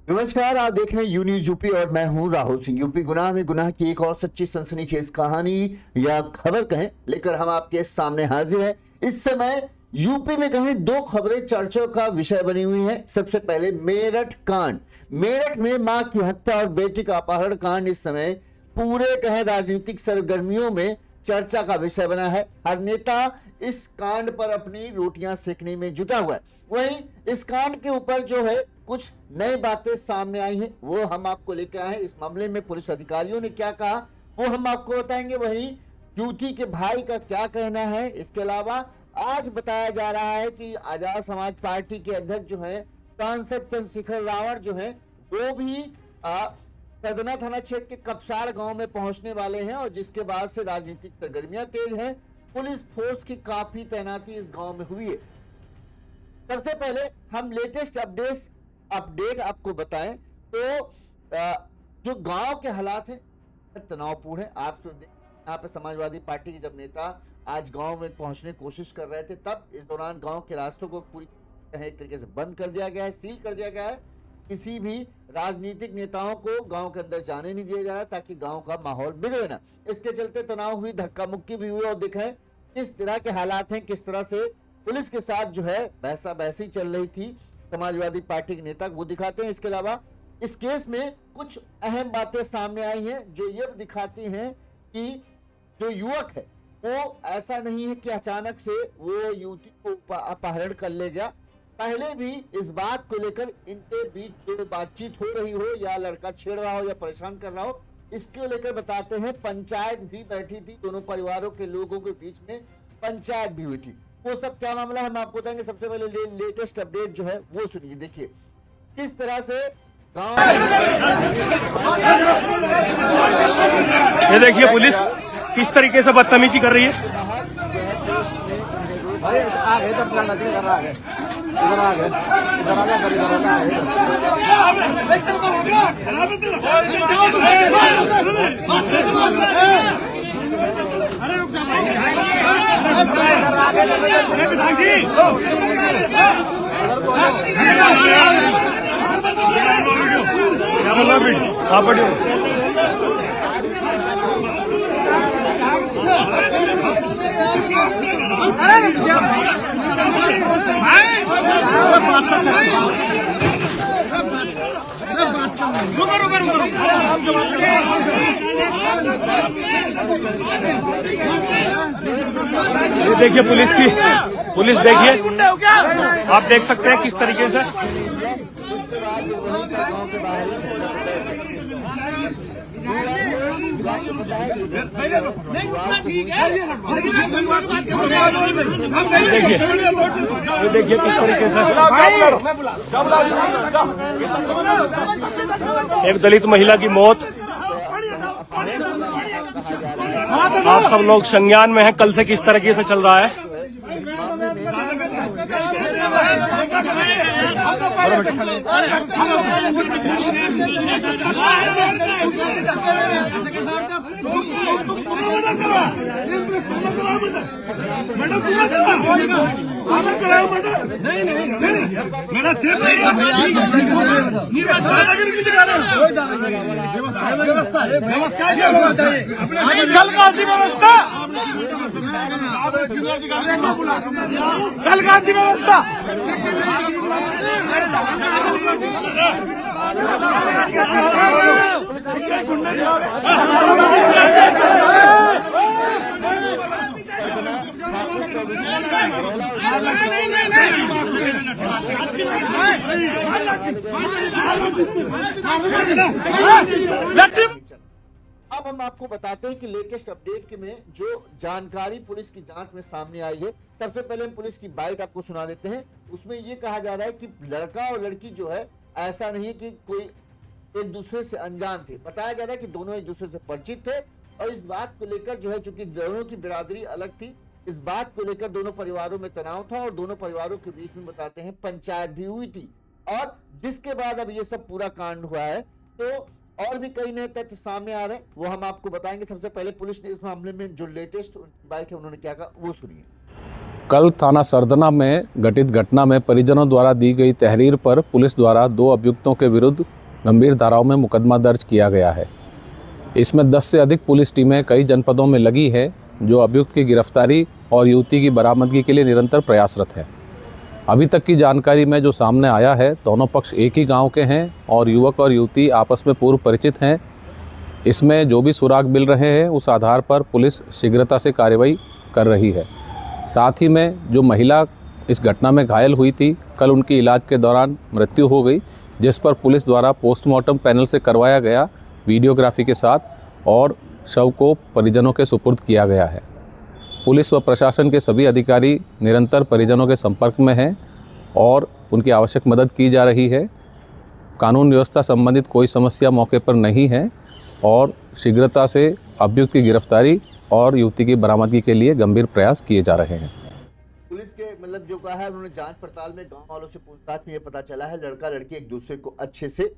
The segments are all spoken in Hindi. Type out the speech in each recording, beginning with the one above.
नमस्कार, आप देख रहे हैं यू न्यूज यूपी और मैं हूं राहुल सिंह। यूपी गुनाह में गुनाह की एक और सच्ची सनसनीखेज कहानी या खबर कहें लेकर हम आपके सामने हाजिर हैं। इस समय यूपी में कहें दो खबरें चर्चा का विषय बनी हुई है। सबसे पहले मेरठ कांड। मेरठ में मां की हत्या और बेटी का अपहरण कांड इस समय पूरे कहें राजनीतिक सरगर्मियों में चर्चा का विषय बना है। हर नेता इस कांड पर अपनी रोटियां सेकने में जुटा हुआ है। वहीं इस कांड के ऊपर जो है कुछ नई बातें सामने आई हैं, वो हम आपको लेकर आए हैं। इस मामले में पुलिस अधिकारियों ने क्या कहा वो हम आपको बताएंगे। वहीं युवती के भाई का क्या कहना है। इसके अलावा आज बताया जा रहा है कि आजाद समाज पार्टी के अध्यक्ष जो है सांसद चंद्रशेखर रावण जो है वो भी सदना थाना क्षेत्र के कपसार गांव में पहुंचने वाले हैं और जिसके बाद से राजनीतिक सरगर्मियां तेज हैं। पुलिस फोर्स की काफी तैनाती इस गांव में हुई है। सबसे पहले हम लेटेस्ट अपडेट आपको बताएं तो जो गांव के हालात हैं तनावपूर्ण है। आप यहाँ पे समाजवादी पार्टी के जब नेता आज गांव में पहुंचने की कोशिश कर रहे थे तब इस दौरान गांव के रास्तों को पूरी तरीके से बंद कर दिया गया है, सील कर दिया गया है। किसी भी राजनीतिक नेताओं को गांव के अंदर जाने नहीं दिया जा रहा ताकि गांव का माहौल बिगड़े ना। इसके चलते तनाव हुई, धक्का मुक्की भी हुई और दिखे किस तरह के हालात हैं, किस तरह से पुलिस के साथ जो है बहसा बहसी चल रही थी समाजवादी पार्टी के नेता, वो दिखाते हैं। इसके अलावा इस केस में कुछ अहम बातें सामने आई हैं जो ये दिखाती हैं कि जो युवक है वो ऐसा नहीं है कि अचानक से वो युवती को अपहरण कर ले गया। पहले भी इस बात को लेकर इनके बीच जो बातचीत हो रही हो या लड़का छेड़ रहा हो या परेशान कर रहा हो, इसको लेकर बताते हैं पंचायत भी बैठी थी। दोनों परिवारों के लोगों के बीच में पंचायत भी हुई थी। वो सब क्या मामला है हम आपको बताएंगे। सबसे पहले लेटेस्ट अपडेट जो है वो सुनिए। देखिए किस तरह से गांव ये देखिए पुलिस किस तरीके से बदतमीजी कर रही है। ये देखिए पुलिस देखिए, आप देख सकते हैं किस तरीके से देखिए किस तरीके से एक दलित महिला की मौत। आप सब लोग संज्ञान में हैं कल से किस तरीके से चल रहा है। मेरा क्षेत्र व्यवस्था अब हम आपको बताते हैं कि लेटेस्ट अपडेट के में जो जानकारी पुलिस की जांच में सामने आई है। सबसे पहले हम पुलिस की बाइट आपको सुना देते हैं। उसमें यह कहा जा रहा है कि लड़का और लड़की जो है ऐसा नहीं है कि कोई एक दूसरे से अनजान थे। बताया जा रहा है कि दोनों एक दूसरे से परिचित थे और इस बात को लेकर जो है चूंकि दोनों की बिरादरी अलग थी, इस बात को लेकर दोनों परिवारों में तनाव था और दोनों परिवारों के बीच में बताते हैं पंचायत भी हुई थी। और जिसके बाद अब ये सब पूरा कांड हुआ है तो और भी कई नए तथ्य सामने आ रहे हैं, वो हम आपको बताएंगे। सबसे पहले पुलिस ने इस मामले में जो लेटेस्ट बाइट है उन्होंने क्या कहा वो सुनिए। कल थाना सरदना में घटित घटना में परिजनों द्वारा दी गई तहरीर पर पुलिस द्वारा 2 अभियुक्तों के विरुद्ध गंभीर धाराओं में मुकदमा दर्ज किया गया है। इसमें 10 से अधिक पुलिस टीमें कई जनपदों में लगी है, जो अभियुक्त की गिरफ्तारी और युवती की बरामदगी के लिए निरंतर प्रयासरत हैं। अभी तक की जानकारी में जो सामने आया है, दोनों पक्ष एक ही गांव के हैं और युवक और युवती आपस में पूर्व परिचित हैं। इसमें जो भी सुराग मिल रहे हैं, उस आधार पर पुलिस शीघ्रता से कार्रवाई कर रही है। साथ ही में जो महिला इस घटना में घायल हुई थी, कल उनकी इलाज के दौरान मृत्यु हो गई, जिस पर पुलिस द्वारा पोस्टमार्टम पैनल से करवाया गया वीडियोग्राफी के साथ, और शव को परिजनों के सुपुर्द किया गया है। पुलिस व प्रशासन के सभी अधिकारी निरंतर परिजनों के संपर्क में हैं और उनकी आवश्यक मदद की जा रही है। कानून व्यवस्था संबंधित कोई समस्या मौके पर नहीं है और शीघ्रता से अभियुक्त की गिरफ्तारी और युवती की बरामदगी के लिए गंभीर प्रयास किए जा रहे हैं। पुलिस के मतलब जो कहा है, उन्होंने जांच पड़ताल में गांव वालों से पूछताछ में ये पता चला है लड़का लड़की एक दूसरे को अच्छे से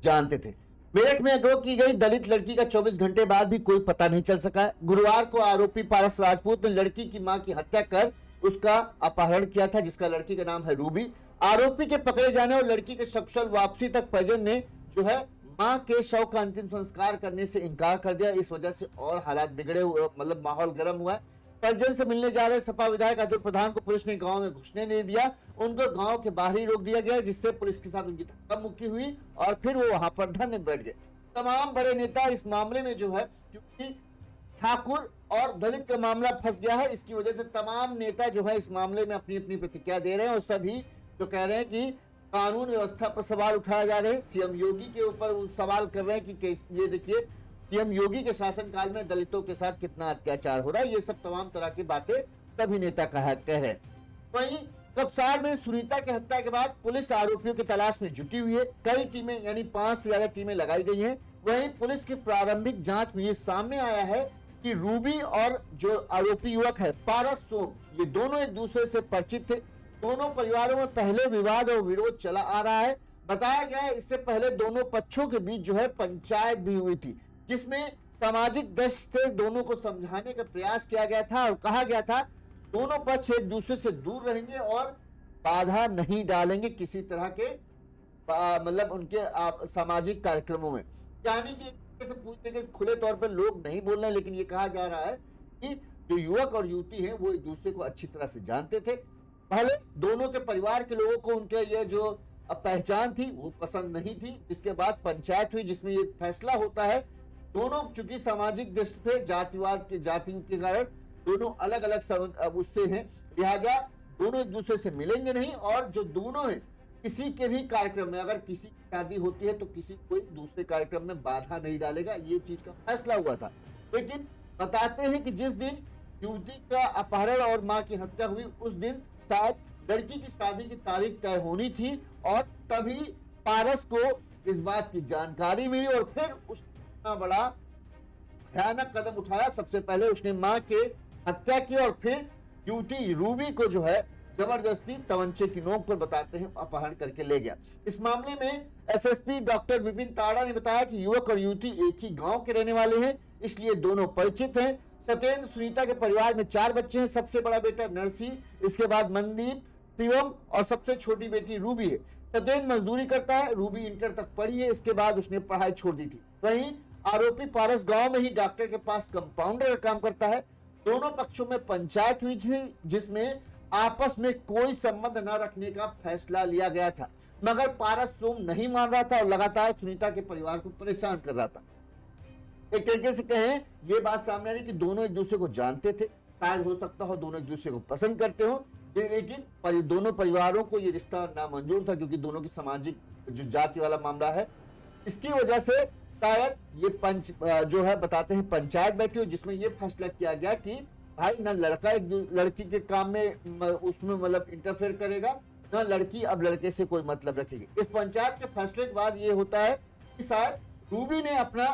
जानते थे। मेरठ में अगवा की गई दलित लड़की का 24 घंटे बाद भी कोई पता नहीं चल सका है। गुरुवार को आरोपी पारस राजपूत ने लड़की की मां की हत्या कर उसका अपहरण किया था, जिसका लड़की का नाम है रूबी। आरोपी के पकड़े जाने और लड़की के सकुशल वापसी तक परिजन ने जो है मां के शव का अंतिम संस्कार करने से इनकार कर दिया। इस वजह से और हालात बिगड़े हुए, मतलब माहौल गर्म हुआ है। परिजन से मिलने जा रहे सपा विधायक अतुल प्रधान को पुलिस ने गांव में घुसने नहीं दिया, उनको गांव के बाहर ही रोक दिया गया, जिससे पुलिस के साथ उनकी धक्का मुक्की हुई और फिर वो वहां पर धरने बैठ गए। तमाम बड़े नेता इस मामले में जो है, क्योंकि ठाकुर और दलित का मामला फंस गया है, इसकी वजह से तमाम नेता जो है इस मामले में अपनी अपनी प्रतिक्रिया दे रहे हैं और सभी जो कह रहे हैं कि कानून व्यवस्था पर सवाल उठाए जा रहे हैं। सीएम योगी के ऊपर वो सवाल कर रहे हैं कि ये देखिए सीएम योगी के शासनकाल में दलितों के साथ कितना अत्याचार हो रहा है। ये सब तमाम तरह की बातें सभी नेता कह रहे हैं। वहीं कपसार में सुनीता की हत्या के बाद पुलिस आरोपियों की तलाश में जुटी हुई है। कई टीमें यानी 5 से ज्यादा टीमें लगाई गई हैं। वहीं पुलिस की प्रारंभिक जांच में ये सामने आया है कि रूबी और जो आरोपी युवक है पारस सोम, ये दोनों एक दूसरे से परिचित थे। दोनों परिवारों में पहले विवाद और विरोध चला आ रहा है। बताया गया है इससे पहले दोनों पक्षों के बीच जो है पंचायत भी हुई थी, जिसमें सामाजिक दृष्टि से दोनों को समझाने का प्रयास किया गया था और कहा गया था दोनों पक्ष एक दूसरे से दूर रहेंगे और बाधा नहीं डालेंगे किसी तरह के मतलब उनके सामाजिक कार्यक्रमों में। यानी कि पूरी तरीके से खुले तौर पर लोग नहीं बोल रहे हैं, लेकिन ये कहा जा रहा है कि जो युवक और युवती है वो एक दूसरे को अच्छी तरह से जानते थे। पहले दोनों के परिवार के लोगों को उनके ये जो पहचान थी वो पसंद नहीं थी। इसके बाद पंचायत हुई जिसमें ये फैसला होता है। दोनों चूंकि सामाजिक दृष्टि से जातिवाद के के कारण दोनों अलग अलग उससे हैं, लिहाजा दोनों एक दूसरे से मिलेंगे नहीं। और जो दोनों हैं किसी के भी कार्यक्रम में अगर किसी की शादी होती है तो किसी कोई दूसरे कार्यक्रम में बाधा नहीं डालेगा, ये चीज का फैसला हुआ था। लेकिन बताते हैं कि जिस दिन युवती का अपहरण और मां की हत्या हुई उस दिन शायद लड़की की शादी की तारीख तय होनी थी और तभी पारस को इस बात की जानकारी मिली और फिर उसने बड़ा भयानक कदम उठाया। सबसे पहले उसने मां के हत्या की और फिर युवती रूबी को जो है जबरदस्ती तवंचे की नोक पर बताते हैं अपहरण करके ले गया। इस मामले में एसएसपी डॉक्टर विपिन ताड़ा ने बताया कि युवक और युवती एक ही गांव के रहने वाले हैं, इसलिए दोनों परिचित हैं। सत्येंद्र सुनीता के परिवार में 4 बच्चे हैं। सबसे बड़ा बेटा नरसी, इसके बाद मनदीप, शिवम और सबसे छोटी बेटी रूबी है। सत्येंद्र मजदूरी करता है, रूबी इंटर तक पढ़ी है, इसके बाद उसने पढ़ाई छोड़ दी थी। वहीं आरोपी पारस गांव में ही डॉक्टर के पास कंपाउंडर का काम करता है। दोनों पक्षों में पंचायत हुई थी जिसमें आपस में कोई संबंध न रखने का फैसला लिया गया था, मगर पारस सोम नहीं मान रहा था और लगातार सुनीता के परिवार को परेशान कर रहा था। एक तरीके से कहें ये बात सामने आ रही कि दोनों एक दूसरे को जानते थे, शायद हो सकता हो दोनों एक दूसरे को पसंद करते हो, लेकिन दोनों परिवारों को ये रिश्ता नामंजूर था क्योंकि दोनों की सामाजिक जो जाति वाला मामला है, इसकी वजह से शायद ये जो है बताते हैं पंचायत बैठी हो जिसमें ये फैसला किया गया कि भाई न लड़का एक लड़की के काम में उसमें मतलब इंटरफेयर करेगा, न लड़की अब लड़के से कोई मतलब रखेगी। इस पंचायत के फैसले के बाद ये होता है कि शायद रूबी ने अपना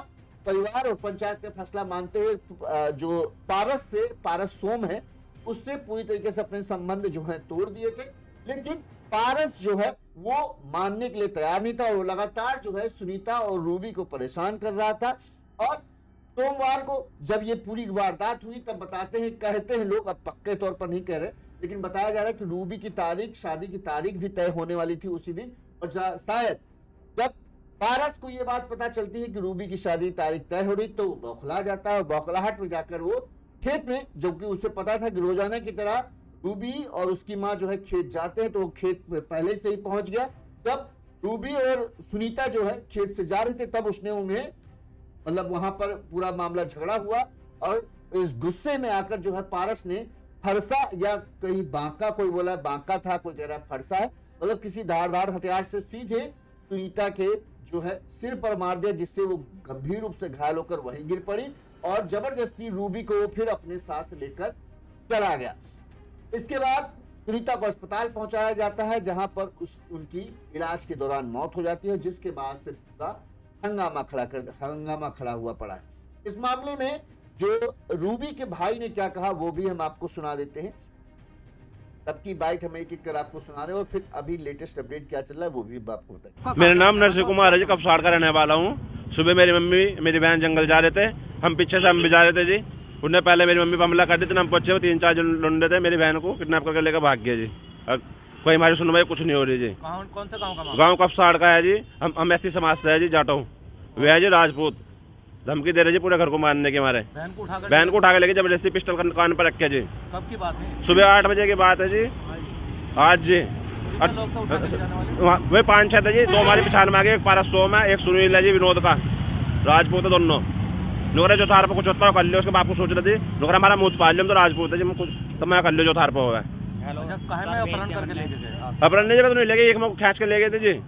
परिवार और पंचायत का फैसला मानते हुए जो पारस सोम है उससे पूरी तरीके से अपने संबंध जो है तोड़ दिए थे। लेकिन पारस जो है वो मानने के लिए तैयार नहीं था और वो लगातार जो है सुनीता और रूबी को परेशान कर रहा था। और सोमवार को जब ये पूरी वारदात हुई तब कहते हैं लोग, अब पक्के तौर पर नहीं कह रहे, लेकिन बताया जा रहा है कि रूबी की तारीख, शादी की तारीख भी तय होने वाली थी उसी दिन। और शायद जब पारस को ये बात पता चलती है कि रूबी की शादी की तारीख तय हो रही तो वो बौखला जाता है और बौखलाहट में जाकर वो खेत में, जबकि उसे पता था कि रोजाना की तरह रूबी और उसकी माँ जो है खेत जाते हैं, तो वो खेत में पहले से ही पहुंच गया। जब रूबी और सुनीता जो है खेत से जा रहे थे तब उसने उन्हें, मतलब वहां पर पूरा मामला झगड़ा हुआ और इस गुस्से में आकर जो है पारस ने फरसा, या कहीं बांका, कोई बोला बांका था, कोई कह रहा फरसा है, मतलब किसी धारदार हथियार से सीधे सुनीता के जो है सिर पर मार दिया, जिससे वो गंभीर रूप से घायल होकर वहीं गिर पड़ी और जबरदस्ती रूबी को फिर अपने साथ लेकर चला गया। इसके बाद सुनीता को अस्पताल पहुंचाया जाता है, जहां पर उनकी इलाज के दौरान मौत हो जाती है, जिसके बाद से पूरा हंगामा खड़ा हुआ पड़ा है। इस मामले में जो रूबी के भाई ने क्या कहा वो भी हम आपको सुना देते हैं। तब की बाइट हम एक एक कर आपको सुना रहे हैं और फिर अभी लेटेस्ट अपडेट क्या चल रहा है वो भी आपको बताएंगे। मेरा नाम नरसिंह कुमार है जी, कपसाड़ का रहने वाला हूँ। सुबह मेरी मम्मी मेरी बहन जंगल जा रहे थे, हम पीछे से हम भी जा रहे थे जी। उनने पहले मेरी मम्मी पर हमला कर दी थी, हम पहुंचे 3-4 जन लुंडे थे, मेरी बहन को किडनैप करके लेकर भाग गए जी। कोई हमारी सुनवाई कुछ नहीं हो रही जी। कौन सा गाँव का? गाँव कपसाड़ का है जी। हम ऐसी समाज से है जी, जाटो वे है जी राजपूत। धमकी दे रहे जी पूरे घर को मारने के हमारे। बहन को उठा के लेके जबरदस्ती पिस्टल कान पर रखे जी। कब की बात है? सुबह 8 बजे की बात है जी, आज जी। वही 5-6 थे जी, 2 हमारी पिछाड़ में आ गए, एक पारस सोम है, एक सुनील है जी, विनोद का, राजपूत है दोनों। नोकरे जो थार पर कुछ होता है कर लियो, उसके बाप को सोच रहे थे नोकरा हमारा मुँह पाल लियो, हम तो राजपूत है जी, तो मैं कर लियो जो थार पर हुआ है। अपहरण नहीं जब लेके एक में खींच के ले गए थे जी।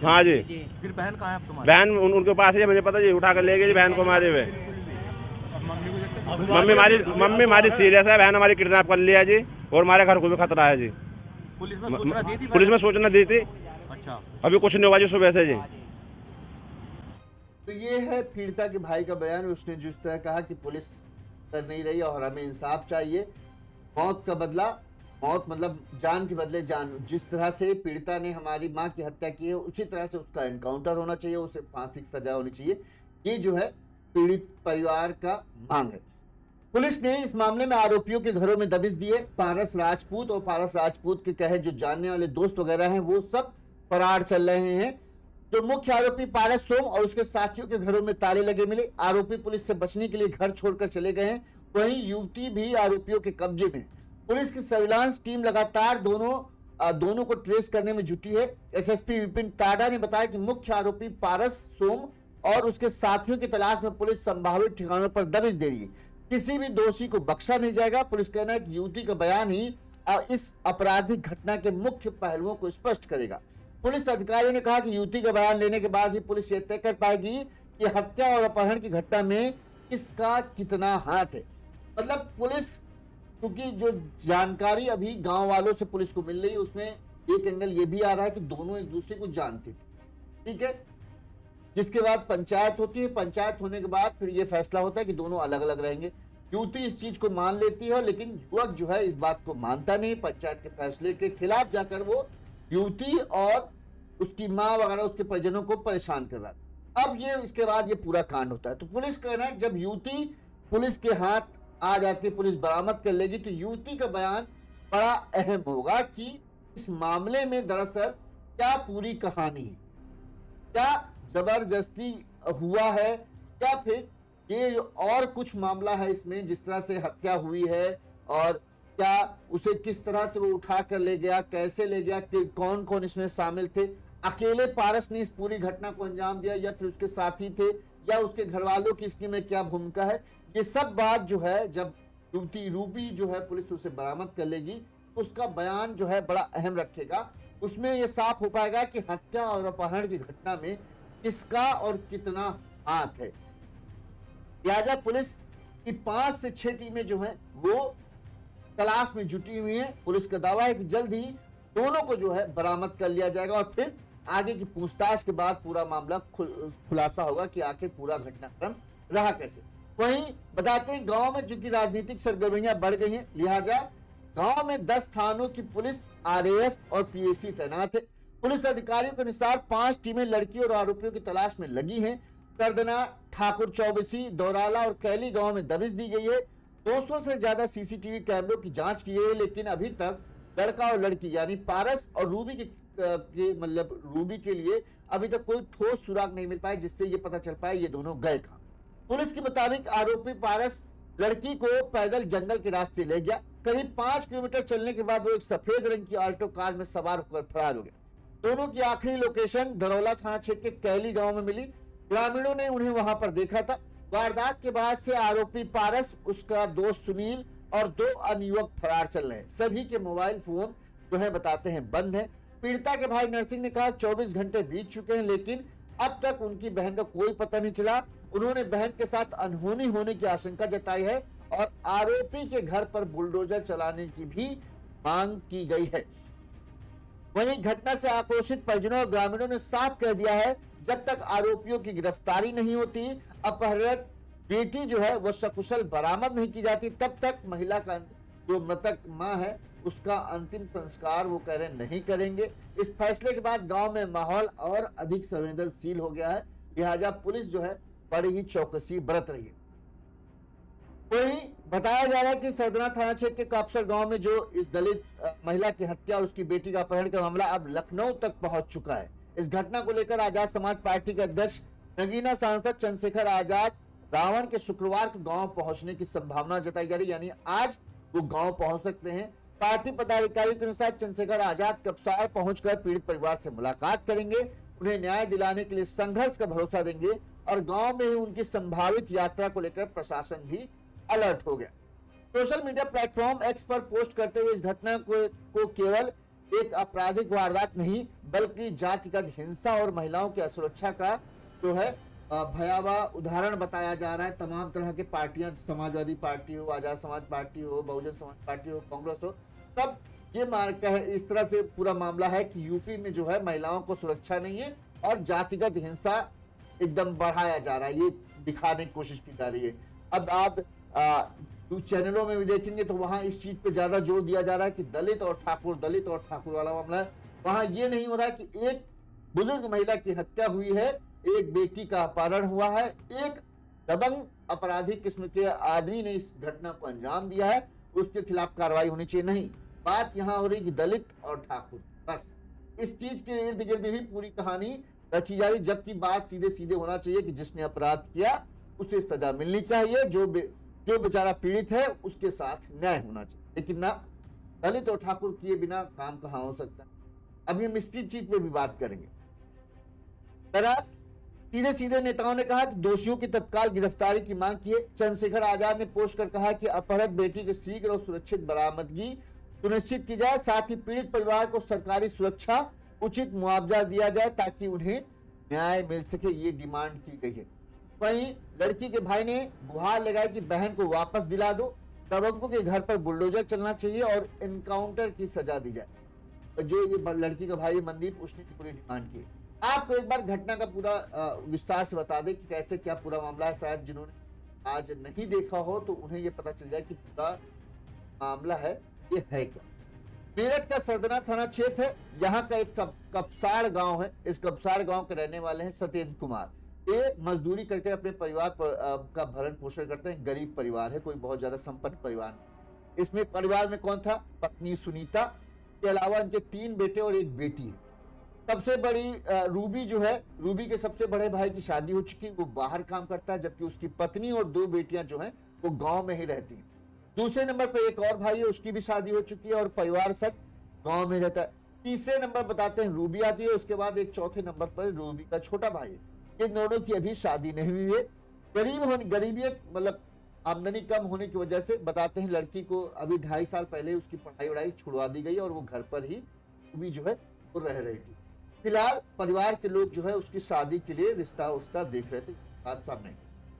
हाँ जी। फिर बहन कहाँ है तुम्हारी? बहन उनके पास है, मुझे पता जी, उठा कर ले गए जी बहन को मारे हुए। मम्मी हमारी सीरियस है, बहन हमारी किडनैप कर लिया जी और हमारे घर को भी खतरा है जी। पुलिस में सूचना दी थी। अच्छा, अभी कुछ नहीं हुआ जी सुबह से जी। तो ये है पीड़िता के भाई का बयान। उसने जिस तरह कहा कि पुलिस कर नहीं रही और हमें इंसाफ चाहिए, मौत का बदला, मौत मतलब जान के बदले जान। जिस तरह से पीड़िता ने हमारी माँ की हत्या की है उसी तरह से उसका एनकाउंटर होना चाहिए, उसे फांसी की सजा होनी चाहिए। ये जो है पीड़ित परिवार का मांग है। पुलिस ने इस मामले में आरोपियों के घरों में दबिश दिए। पारस राजपूत और पारस राजपूत के कहे जो जानने वाले दोस्त वगैरह हैं वो सब फरार चल रहे हैं। जो मुख्य आरोपी पारस सोम और उसके साथियों के घरों में ताले लगे मिले। आरोपी पुलिस से बचने के लिए घर छोड़कर चले गए हैं। वहीं युवती भी आरोपियों के कब्जे में। पुलिस की सर्विलांस टीम लगातार दोनों को ट्रेस करने में जुटी है। एसएसपी विपिन टाडा ने बताया कि मुख्य आरोपी पारस सोम और उसके साथियों की तलाश में पुलिस संभावित ठिकानों पर दबिश दे रही है। किसी भी दोषी को बख्शा नहीं जाएगा। पुलिस कहना है कि युवती का बयान ही इस आपराधिक घटना के मुख्य पहलुओं को स्पष्ट करेगा। पुलिस अधिकारियों ने कहा कि युवती का बयान लेने के बाद ही पुलिस ये तय कर पाएगी कि हत्या और अपहरण की घटना में किसका कितना हाथ है। मतलब पुलिस, क्योंकि जो जानकारी अभी गांव वालों से पुलिस को मिल रही है उसमें एक एंगल ये भी आ रहा है कि दोनों एक दूसरे को जानते थे, ठीक है। जिसके बाद पंचायत होती है, पंचायत होने के बाद फिर ये फैसला होता है कि दोनों अलग अलग रहेंगे। युवती इस चीज को मान लेती है लेकिन युवक जो है इस बात को मानता नहीं। पंचायत के फैसले के खिलाफ जाकर वो युवती और उसकी माँ वगैरह उसके परिजनों को परेशान कर रहा था। अब ये इसके बाद ये पूरा कांड होता है। तो पुलिस कहना है जब युवती पुलिस के हाथ आ जाती है, पुलिस बरामद कर लेगी, तो युवती का बयान बड़ा अहम होगा कि इस मामले में दरअसल क्या पूरी कहानी है, क्या जबरदस्ती हुआ है, क्या फिर ये और कुछ मामला है इसमें जिस तरह से हत्या हुई है, और क्या उसे किस तरह से वो उठा कर ले गया, कैसे ले गया, कौन कौन इसमें शामिल थे, अकेले पारस ने इस पूरी घटना को अंजाम दिया या फिर उसके साथी थे या उसके घर वालों की इसकी में क्या भूमिका है। ये सब बात जो है जब युवती रूबी जो है पुलिस उसे बरामद कर लेगी तो उसका बयान जो है बड़ा अहम रखेगा। उसमें ये साफ हो पाएगा कि हत्या और अपहरण की घटना में किसका और कितना हाथ है। लिहाजा पुलिस की 5 से 6 टीमें जो हैं वो तलाश में जुटी हुई हैं। पुलिस का दावा है कि जल्द ही दोनों को जो है बरामद कर लिया जाएगा और फिर आगे की पूछताछ के बाद पूरा मामला खुलासा होगा कि आखिर पूरा घटनाक्रम रहा कैसे। वहीं बताते हैं गांव में चूंकि राजनीतिक सरगर्मियां बढ़ गई हैं, लिहाजा गांव में 10 थानों की पुलिस, आरएएफ और पीएसी तैनात है। पुलिस अधिकारियों के अनुसार 5 टीमें लड़की और आरोपियों की तलाश में लगी हैं। सरदना, ठाकुर चौबसी, दौराला और कैली गांव में दबिश दी गई है। 200 से ज्यादा सीसीटीवी कैमरों की जांच की है, लेकिन अभी तक लड़का और लड़की यानी पारस और रूबी मतलब रूबी के लिए अभी तक कोई ठोस सुराग नहीं मिल पाया, जिससे ये पता चल पाया ये दोनों गए कहां। पुलिस के मुताबिक आरोपी पारस लड़की को पैदल जंगल के रास्ते ले गया। करीब 5 किलोमीटर चलने के बाद वो एक सफेद रंग की ऑल्टो कार में सवार होकर फरार हो गया। दोनों की आखिरी लोकेशन धरौला थाना क्षेत्र के कैली गांव में मिली। ग्रामीणों ने उन्हें वहां पर देखा था। वारदात के बाद से आरोपी पारस, उसका दोस्त सुनील और 2 अन्य युवक फरार चल रहे हैं। सभी के मोबाइल फोन जो है बताते हैं बंद है। पीड़िता के भाई नरसिंह ने कहा 24 घंटे बीत चुके हैं, लेकिन अब तक उनकी बहन का कोई पता नहीं चला। उन्होंने बहन के साथ अनहोनी होने की आशंका जताई है और आरोपी के घर पर बुलडोजर चलाने की भी मांग की गई है। वहीं घटना से आक्रोशित परिजनों और ग्रामीणों ने साफ कह दिया है, जब तक आरोपियों की गिरफ्तारी नहीं होती, अपहृत बेटी जो है वो सकुशल बरामद नहीं की जाती, तब तक महिला का जो मृतक मां है उसका अंतिम संस्कार वो कह रहे नहीं करेंगे। इस फैसले के बाद गांव में माहौल और अधिक संवेदनशील हो गया है, लिहाजा पुलिस जो है बड़ी ही चौकसी बरत रही है। वहीं बताया जा रहा है कि सरदना थाना क्षेत्र के कापसर गांव में जो इस दलित महिला की हत्या और उसकी बेटी का अपहरण का मामला अब लखनऊ तक पहुंच चुका है। इस घटना को लेकर आजाद समाज पार्टी के अध्यक्ष नगीना सांसद चंद्रशेखर आजाद रावण के शुक्रवार को गांव पहुंचने की संभावना जताई जा रही है, यानी आज वो गांव पहुंच सकते हैं। पार्टी पदाधिकारियों के अनुसार चंद्रशेखर आजाद कपसार पहुंचकर पीड़ित परिवार से मुलाकात करेंगे, उन्हें न्याय दिलाने के लिए संघर्ष का भरोसा देंगे और गांव में ही उनकी संभावित यात्रा को लेकर प्रशासन भी अलर्ट हो गया। सोशल मीडिया प्लेटफॉर्म एक्स पर पोस्ट करते हुए इस घटना को केवल एक आपराधिक वारदात नहीं बल्कि जातिगत हिंसा और महिलाओं की असुरक्षा का जो है भयावह उदाहरण बताया जा रहा है। तमाम तरह के पार्टियां, समाजवादी पार्टी हो, आजाद समाज पार्टी हो, बहुजन समाज पार्टी हो, कांग्रेस हो, तब ये इस तरह से पूरा मामला है कि यूपी में जो है महिलाओं को सुरक्षा नहीं है और जातिगत हिंसा एकदम बढ़ाया जा रहा है, ये दिखाने की कोशिश की जा रही है। अब आप चैनलों में भी देखेंगे तो वहां इस चीज पे ज्यादा जोर दिया जा रहा है कि दलित और ठाकुर वाला मामला है। वहां ये नहीं हो रहा है कि एक बुजुर्ग महिला की हत्या हुई है, एक बेटी का अपहरण हुआ है, एक दबंग अपराधी किस्म के आदमी ने इस घटना को अंजाम दिया है, उसके खिलाफ कार्रवाई होनी चाहिए। नहीं, बात यहां हो रही कि दलित और ठाकुर, बस इस चीज के इर्द गिर्द ही पूरी कहानी रची जा रही, जबकि बात सीधे सीधे होना चाहिए कि जिसने अपराध किया उसे सजा मिलनी चाहिए, जो बेचारा पीड़ित है उसके साथ न्याय होना चाहिए, लेकिन ना दलित और ठाकुर किए बिना काम कहां हो सकता है। अभी हम इसकी चीज पे भी बात करेंगे। सीधे सीधे नेताओं ने कहा कि दोषियों की तत्काल गिरफ्तारी की मांग की है। चंद्रशेखर आजाद ने पोस्ट कर कहा कि अपहृत बेटी की शीघ्र और सुरक्षित बरामदगी सुनिश्चित की जाए, साथ ही पीड़ित परिवार को सरकारी सुरक्षा, उचित मुआवजा दिया जाए ताकि उन्हें न्याय मिल सके, ये डिमांड की गई है। वहीं लड़की के भाई ने गुहार लगाई कि बहन को वापस दिला दो, दबंगों के घर पर बुलडोजर चलना चाहिए और एनकाउंटर की सजा दी जाए। जो ये लड़की का भाई मनदीप, उसने पूरी डिमांड की। आपको एक बार घटना का पूरा विस्तार से बता दें कि कैसे क्या पूरा मामला है। शायद जिन्होंने आज नहीं देखा हो तो उन्हें ये पता चल जाए कि पूरा मामला है ये है क्या। मेरठ का सरदना थाना क्षेत्र है, यहाँ का एक कपसार गांव है। इस कपसार गांव के रहने वाले हैं सत्येंद्र कुमार। ये मजदूरी करके अपने परिवार का भरण पोषण करते हैं। गरीब परिवार है, कोई बहुत ज्यादा संपन्न परिवार नहीं। इसमें परिवार में कौन था? पत्नी सुनीता के अलावा इनके 3 बेटे और 1 बेटी है। सबसे बड़ी रूबी जो है, रूबी के सबसे बड़े भाई की शादी हो चुकी, वो बाहर काम करता है, जबकि उसकी पत्नी और 2 बेटियां जो हैं वो गांव में ही रहती हैं। दूसरे नंबर पर एक और भाई है, उसकी भी शादी हो चुकी है और परिवार सब गांव में रहता है। तीसरे नंबर बताते हैं रूबी आती है, उसके बाद एक चौथे नंबर पर रूबी का छोटा भाई है। इन दोनों की अभी शादी नहीं हुई है। गरीबी मतलब आमदनी कम होने की वजह से बताते हैं लड़की को अभी 2.5 साल पहले उसकी पढ़ाई वढ़ाई छुड़वा दी गई और वो घर पर ही रूबी जो है वो रह रही थी। फिलहाल परिवार के लोग जो है उसकी शादी के लिए रिश्ता उस्ता देख रहे थे, बात सामने।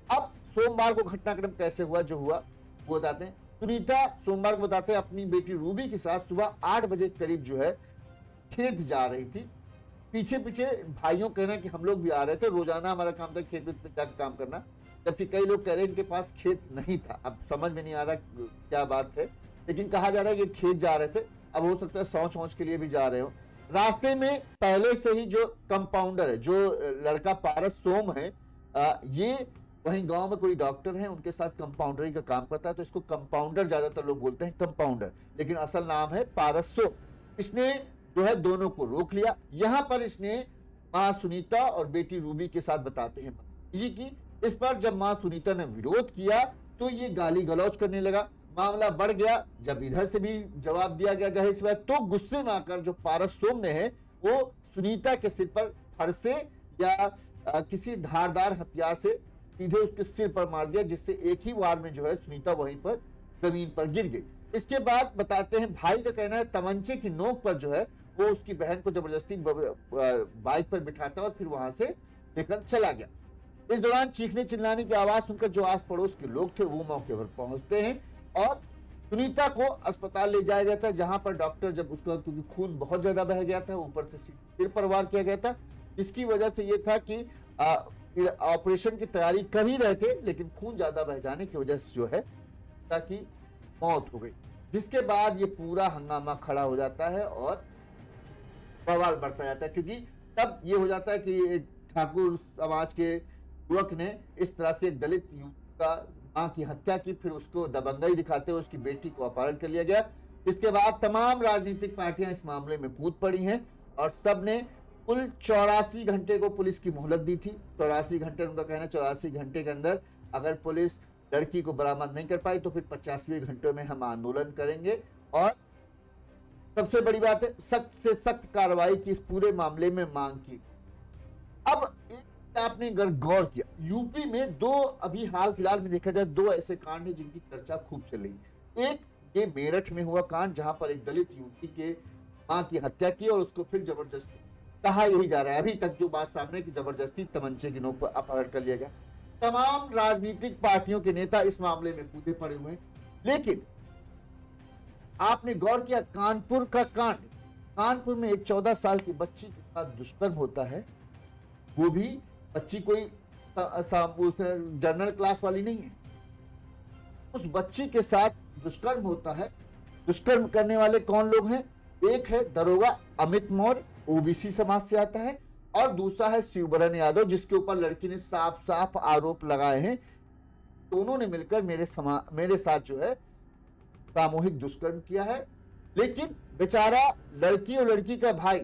अब सोमवार को घटनाक्रम कैसे हुआ जो हुआ वो बताते हैं। सुनीता सोमवार को बताते हैं अपनी बेटी रूबी के साथ सुबह 8 बजे करीब जो है खेत जा रही थी। पीछे पीछे भाइयों कहना कि हम लोग भी आ रहे थे, रोजाना हमारा काम था खेत में जाकर काम करना, जबकि कई लोग कह रहे हैं इनके पास खेत नहीं था। अब समझ में नहीं आ रहा क्या बात है। लेकिन कहा जा रहा है कि खेत जा रहे थे, अब हो सकता है शौच वौच के लिए भी जा रहे हो। रास्ते में पहले से ही जो कंपाउंडर है, जो लड़का पारस सोम है, ये वहीं गांव में कोई डॉक्टर है, उनके साथ कंपाउंडरी का काम करता है, तो इसको कंपाउंडर ज्यादातर लोग बोलते हैं, कंपाउंडर, लेकिन असल नाम है पारस सोम। इसने जो है दोनों को रोक लिया। यहां पर इसने मां सुनीता और बेटी रूबी के साथ बताते हैं जी की। इस पर जब मां सुनीता ने विरोध किया तो ये गाली गलौज करने लगा, मामला बढ़ गया। जब इधर से भी जवाब दिया गया जाहिर सी बात, तो गुस्से में आकर जो पारस सोम ने है वो सुनीता के सिर पर फरसे या किसी धारदार हथियार से सीधे उसके सिर पर मार दिया, जिससे एक ही वार में जो है सुनीता वहीं पर जमीन पर गिर गई। इसके बाद बताते हैं भाई का कहना है तमंचे की नोक पर जो है वो उसकी बहन को जबरदस्ती बाइक पर बिठाता और फिर वहां से लेकर चला गया। इस दौरान चीखने चिल्लाने की आवाज सुनकर जो आस पड़ोस के लोग थे वो मौके पर पहुंचते हैं और सुनीता को अस्पताल ले जाया जाता है, जहां पर डॉक्टर जब उसका, क्योंकि खून बहुत ज्यादा बह गया था, ऊपर से सिर पर वार किया गया था, जिसकी वजह से ये था कि ऑपरेशन की तैयारी कर ही रहे थे, लेकिन खून ज्यादा बह जाने की वजह से जो है ताकि मौत हो गई। जिसके बाद ये पूरा हंगामा खड़ा हो जाता है और बवाल बढ़ता जाता है, क्योंकि तब ये हो जाता है कि एक ठाकुर समाज के युवक ने इस तरह से दलित युवक का मां की हत्या की, फिर उसको दबंगई दिखाते हुए उसकी बेटी को अपहरण कर लिया गया। इसके बाद तमाम राजनीतिक पार्टियां इस मामले में कूद पड़ी हैं और सब ने कुल 84 घंटे को पुलिस की मोहलत दी थी। 84 घंटे, उनका कहना 84 घंटे के अंदर अगर पुलिस लड़की को बरामद नहीं कर पाई तो फिर 50वें घंटे में हम आंदोलन करेंगे। और सबसे बड़ी बात है, सख्त से सख्त कार्रवाई की इस पूरे मामले में मांग की। अब आपने अगर गौर किया, यूपी में दो, अभी हाल फिलहाल में देखा जाए, दो ऐसे कांड हैं जिनकी चर्चा खूब चल रही। एक ये मेरठ में हुआ कांड, जहां पर एक दलित युवती के मां की हत्या की और उसको फिर जबरदस्ती, कहा यही जा रहा है अभी तक जो बात सामने की जबरदस्ती तमंचे की नोक पर अपहरण कर लिया गया। तमाम राजनीतिक पार्टियों के नेता इस मामले में कूदे पड़े हुए हैं। लेकिन आपने गौर किया कानपुर का कांड, कानपुर में एक 14 साल की बच्ची के साथ दुष्कर्म होता है, वो भी बच्ची कोई जनरल क्लास वाली नहीं है, उस बच्ची के साथ दुष्कर्म होता है। दुष्कर्म करने वाले कौन लोग हैं? एक है दरोगा अमित मौर्य, ओबीसी समाज से आता है, और दूसरा है शिवबरन यादव, जिसके ऊपर लड़की ने साफ साफ आरोप लगाए हैं। दोनों ने मिलकर मेरे साथ जो है सामूहिक दुष्कर्म किया है। लेकिन बेचारा लड़की और लड़की का भाई,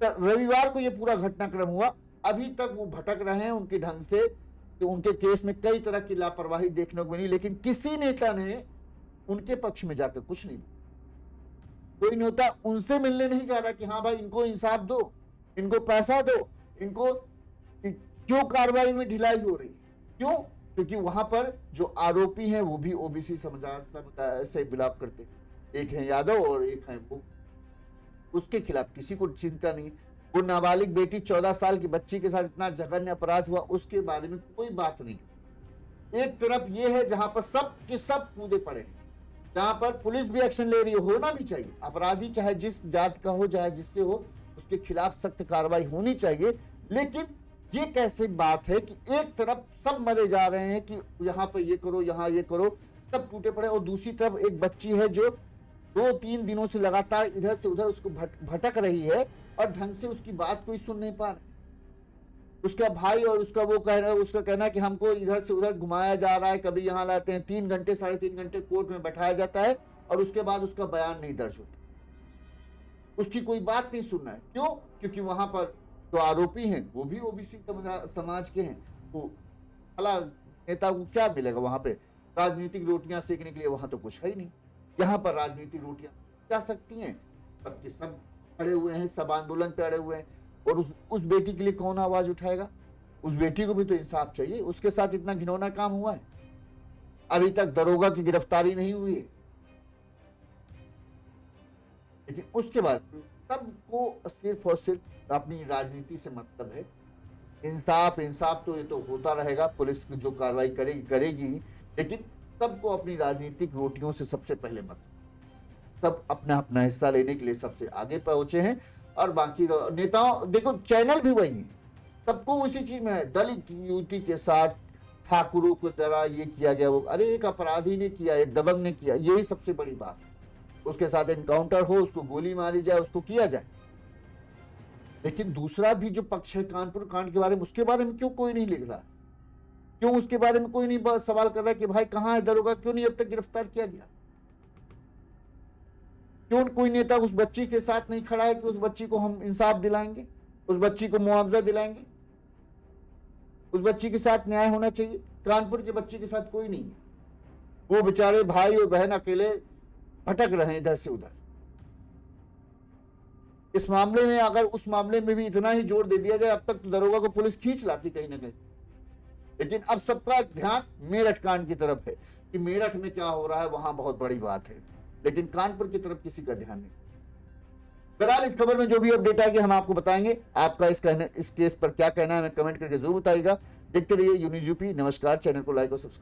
रविवार को यह पूरा घटनाक्रम हुआ, अभी तक वो भटक रहे हैं उनके ढंग से, कि उनके केस में कई तरह की लापरवाही देखने को मिली, लेकिन किसी नेता ने उनके पक्ष में जाकर कुछ नहीं, कोई नेता उनसे मिलने नहीं जा रहा कि हाँ भाई इनको इंसाफ दो, इनको पैसा दो, इनको क्यों कार्रवाई में ढिलाई हो रही है? क्यों? क्योंकि वहां पर जो आरोपी हैं वो भी ओबीसी समुदाय से बिलोंग करते, एक है यादव और एक है वो, उसके खिलाफ किसी को चिंता नहीं। वो नाबालिग बेटी 14 साल की बच्ची के साथ इतना जघन्य अपराध हुआ, उसके बारे में कोई बात नहीं। एक तरफ ये है जहां पर सब के सब कूदे पड़े हैं, जहां पर पुलिस भी एक्शन ले रही है, होना भी चाहिए, अपराधी चाहे जिस जात का हो चाहे जिससे हो, उसके खिलाफ सख्त कार्रवाई होनी चाहिए। लेकिन ये कैसे बात है कि एक तरफ सब मरे जा रहे हैं कि यहाँ पर ये करो, यहाँ ये करो, सब टूटे पड़े, और दूसरी तरफ एक बच्ची है जो 2-3 दिनों से लगातार इधर से उधर उसको भटक रही है और ढंग से उसकी बात कोई सुन नहीं पा रहा। उसका भाई और उसका वो कह रहा है, उसका कहना है कि हमको इधर से उधर घुमाया जा रहा है, कभी यहाँ लाते हैं, 3 घंटे 3.5 घंटे कोर्ट में बैठाया जाता है और उसके बाद उसका बयान नहीं दर्ज होता, उसकी कोई बात नहीं सुनना है। क्यों? क्योंकि वहां पर जो आरोपी हैं वो भी ओबीसी समाज के हैं। तो भला नेता को क्या मिलेगा वहां पे? राजनीतिक रोटियां सेकने के लिए वहां तो कुछ है ही नहीं। यहाँ पर राजनीतिक रोटियां जा सकती हैं, सबके सब अड़े हुए हैं, सब आंदोलन पे अड़े हुए हैं, और उस बेटी के लिए कौन आवाज उठाएगा? उस बेटी को भी तो इंसाफ चाहिए। उसके साथ इतना घिनौना काम हुआ है, अभी तक दरोगा की गिरफ्तारी नहीं हुई है, लेकिन उसके बाद सबको सिर्फ और सिर्फ अपनी राजनीति से मतलब है। इंसाफ तो ये तो होता रहेगा, पुलिस की जो कार्रवाई करेगी, लेकिन सबको अपनी राजनीतिक रोटियों से सबसे पहले मतलब, सब अपना अपना हिस्सा लेने के लिए सबसे आगे पहुंचे हैं। और बाकी नेताओं, देखो चैनल भी वही है, सबको उसी चीज में है, दलित युवती के साथ ठाकुरों की तरह ये किया गया वो, अरे एक अपराधी ने किया, एक दबंग ने किया, यही सबसे बड़ी बात है। उसके साथ एनकाउंटर हो, उसको गोली मारी जाए, उसको किया जाए। लेकिन दूसरा भी जो पक्ष है कानपुर कांड के बारे में, उसके बारे में क्यों कोई नहीं लिख रहा है? क्यों उसके बारे में कोई नहीं सवाल कर रहा है कि भाई कहां है दरोगा, क्यों नहीं अब तक गिरफ्तार किया गया? क्यों कोई नेता उस बच्ची के साथ नहीं खड़ा है कि उस बच्ची को हम इंसाफ दिलाएंगे, उस बच्ची को मुआवजा दिलाएंगे, उस बच्ची के साथ न्याय होना चाहिए? कानपुर के बच्चे के साथ कोई नहीं है। वो बेचारे भाई और बहन अकेले भटक रहे हैं इधर से उधर। इस मामले में अगर उस मामले में भी इतना ही जोर दे दिया जाए, अब तक तो दरोगा को पुलिस खींच लाती कहीं ना कहीं। लेकिन अब सबका ध्यान मेरठ कांड की तरफ है कि मेरठ में क्या हो रहा है, वहां बहुत बड़ी बात है। लेकिन कानपुर की तरफ किसी का ध्यान नहीं। बहरहाल इस खबर में जो भी अपडेट आएगी हम आपको बताएंगे। आपका इस केस पर क्या कहना है हमें कमेंट करके जरूर बताइएगा। देखते रहिए यूनिज़ यूपी। नमस्कार, चैनल को लाइक और सब्सक्राइब